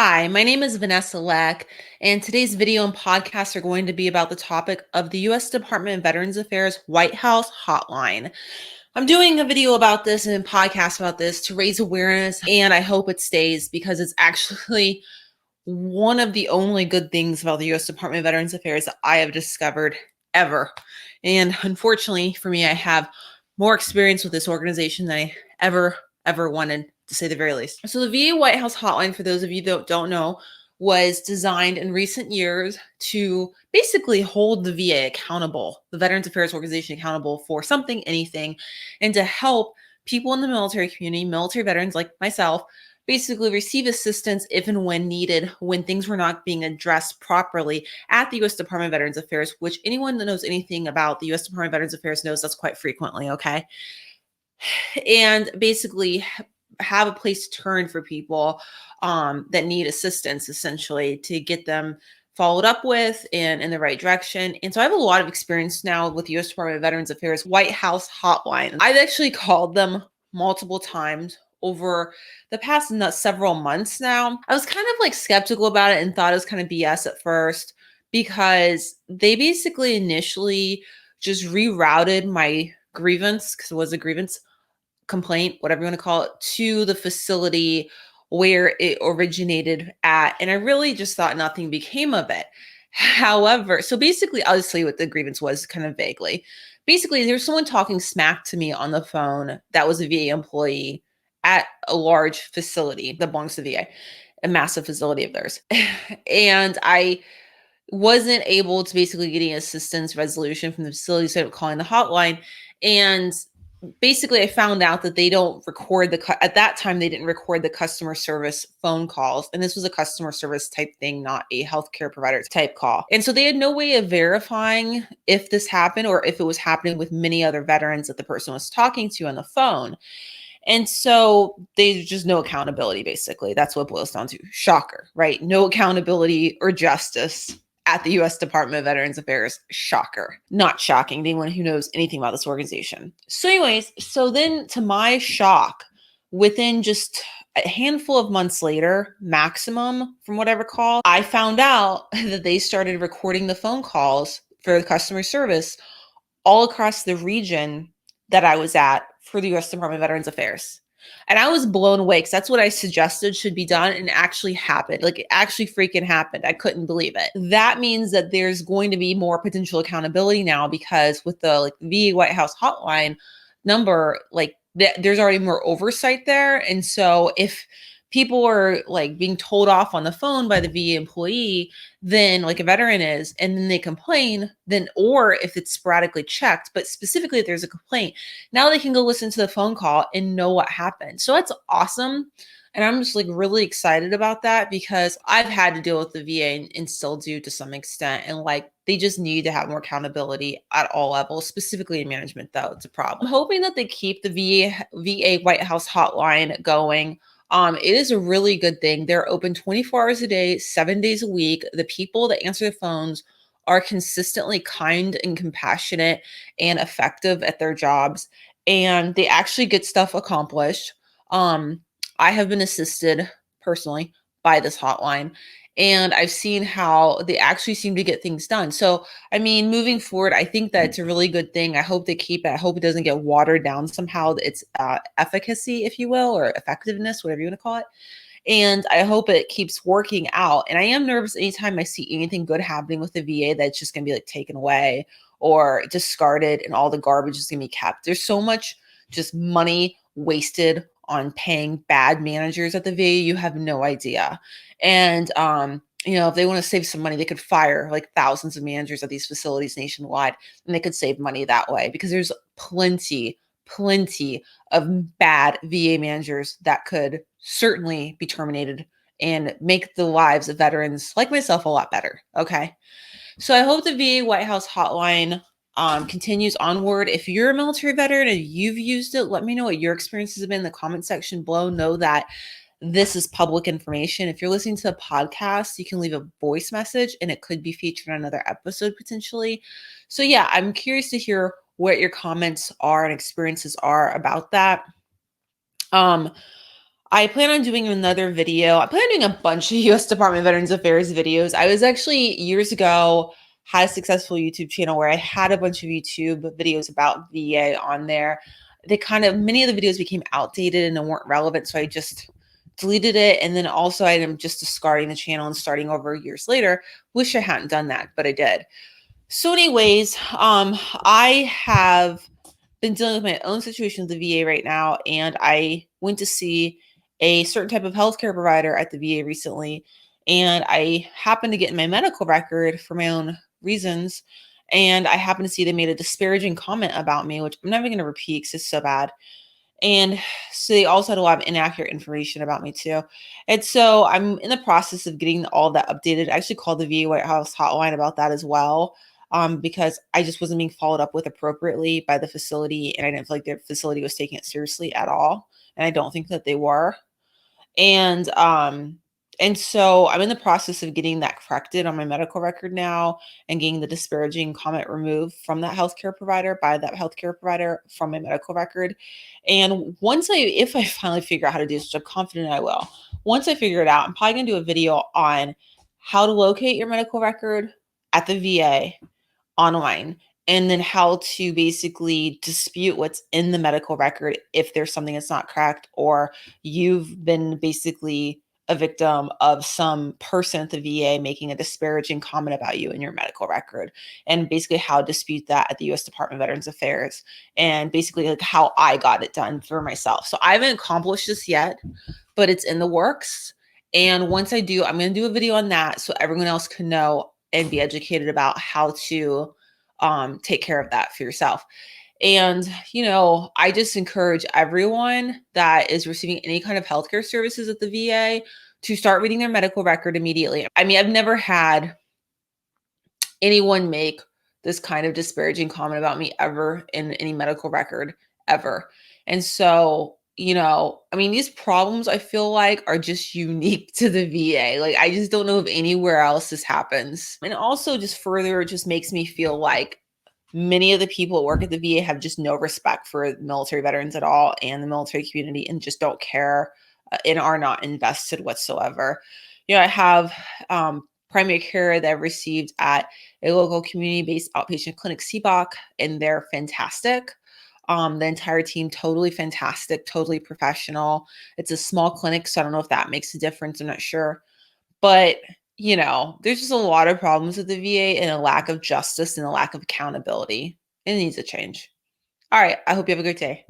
Hi, my name is Vanessa Leck, and today's video and podcast are going to be about the topic of the U.S. Department of Veterans Affairs White House Hotline. I'm doing a video about this and a podcast about this to raise awareness, and I hope it stays because it's actually one of the only good things about the U.S. Department of Veterans Affairs that I have discovered ever. And unfortunately for me, I have more experience with this organization than I ever wanted, to say the very least. So the VA White House Hotline, for those of you that don't know, was designed in recent years to basically hold the VA accountable, the Veterans Affairs Organization accountable for something, anything, and to help people in the military community, military veterans like myself, basically receive assistance if and when needed when things were not being addressed properly at the U.S. Department of Veterans Affairs, which anyone that knows anything about the U.S. Department of Veterans Affairs knows that's quite frequently, okay? And basically have a place to turn for people that need assistance, essentially, to get them followed up with and in the right direction. And so I have a lot of experience now with the U.S. Department of Veterans Affairs White House Hotline. I've actually called them multiple times over the past several months now. I was kind of like skeptical about it and thought it was kind of BS at first because they basically initially just rerouted my grievance, because it was a grievance complaint, whatever you want to call it, to the facility where it originated at. And I really just thought nothing became of it. However, so basically, I'll just tell you what the grievance was kind of vaguely. Basically, there was someone talking smack to me on the phone that was a VA employee at a large facility that belongs to VA, a massive facility of theirs. And I wasn't able to basically get any assistance resolution from the facility, so I'm calling the hotline. And basically I found out that they don't record at that time, they didn't record the customer service phone calls. And this was a customer service type thing, not a healthcare provider type call. And so they had no way of verifying if this happened or if it was happening with many other veterans that the person was talking to on the phone. And so there's just no accountability, basically. That's what it boils down to. Shocker, right? No accountability or justice at the U.S. Department of Veterans Affairs. Shocker. Not shocking to anyone who knows anything about this organization. So anyways, so then to my shock, within just a handful of months later, maximum from what I recall, I found out that they started recording the phone calls for the customer service all across the region that I was at for the U.S. Department of Veterans Affairs. And I was blown away because that's what I suggested should be done, and it actually happened. Like, it actually freaking happened. I couldn't believe it. That means that there's going to be more potential accountability now, because with the VA White House hotline number, there's already more oversight there. And so if people are being told off on the phone by the VA employee, then a veteran is, and then they complain, then, or if it's sporadically checked, but specifically if there's a complaint, now they can go listen to the phone call and know what happened. So that's awesome. And I'm just really excited about that, because I've had to deal with the VA and still do to some extent. And they just need to have more accountability at all levels, specifically in management, though. It's a problem. I'm hoping that they keep the VA White House hotline going. It is a really good thing. They're open 24 hours a day, 7 days a week. The people that answer the phones are consistently kind and compassionate and effective at their jobs, and they actually get stuff accomplished. I have been assisted personally by this hotline, and I've seen how they actually seem to get things done. So, I mean, moving forward, I think that it's a really good thing. I hope they keep it. I hope it doesn't get watered down somehow, its efficacy, if you will, or effectiveness, whatever you want to call it. And I hope it keeps working out. And I am nervous anytime I see anything good happening with the VA that's just going to be taken away or discarded, and all the garbage is going to be kept. There's so much just money wasted on paying bad managers at the VA. You have no idea. And, if they want to save some money, they could fire thousands of managers at these facilities nationwide, and they could save money that way, because there's plenty of bad VA managers that could certainly be terminated and make the lives of veterans like myself a lot better. Okay. So I hope the VA White House hotline continues onward. If you're a military veteran and you've used it, let me know what your experiences have been in the comment section below. Know that this is public information. If you're listening to a podcast, you can leave a voice message and it could be featured on another episode potentially. So yeah, I'm curious to hear what your comments are and experiences are about that. I plan on doing another video. I plan on doing a bunch of US Department of Veterans Affairs videos. I was actually years ago had a successful YouTube channel where I had a bunch of YouTube videos about VA on there. Many of the videos became outdated and weren't relevant, so I just deleted it. And then also I am just discarding the channel and starting over years later. Wish I hadn't done that, but I did. So anyways, I have been dealing with my own situation with the VA right now, and I went to see a certain type of healthcare provider at the VA recently, and I happened to get in my medical record for my own reasons, and I happened to see they made a disparaging comment about me, which I'm never going to repeat because it's so bad. And so they also had a lot of inaccurate information about me too. And so I'm in the process of getting all of that updated. I actually called the VA White House hotline about that as well, because I just wasn't being followed up with appropriately by the facility, and I didn't feel like their facility was taking it seriously at all. And I don't think that they were. And so I'm in the process of getting that corrected on my medical record now and getting the disparaging comment removed from that healthcare provider by that healthcare provider from my medical record. And if I finally figure out how to do this, which I'm confident I will, once I figure it out, I'm probably gonna do a video on how to locate your medical record at the VA online, and then how to basically dispute what's in the medical record if there's something that's not correct, or you've been basically a victim of some person at the VA making a disparaging comment about you in your medical record, and basically how to dispute that at the US Department of Veterans Affairs, and basically like how I got it done for myself. So I haven't accomplished this yet, but it's in the works. And once I do, I'm going to do a video on that so everyone else can know and be educated about how to take care of that for yourself. And, I just encourage everyone that is receiving any kind of healthcare services at the VA to start reading their medical record immediately. I mean, I've never had anyone make this kind of disparaging comment about me ever in any medical record ever. And so, I mean, these problems I feel like are just unique to the VA. Like, I just don't know if anywhere else this happens. And also just makes me feel like many of the people that work at the VA have just no respect for military veterans at all and the military community, and just don't care, and are not invested whatsoever. I have primary care that I've received at a local community based outpatient clinic, CBOC, and they're fantastic. The entire team, totally fantastic, totally professional. It's a small clinic, so I don't know if that makes a difference. I'm not sure. But, there's just a lot of problems with the VA and a lack of justice and a lack of accountability. It needs a change. All right. I hope you have a good day.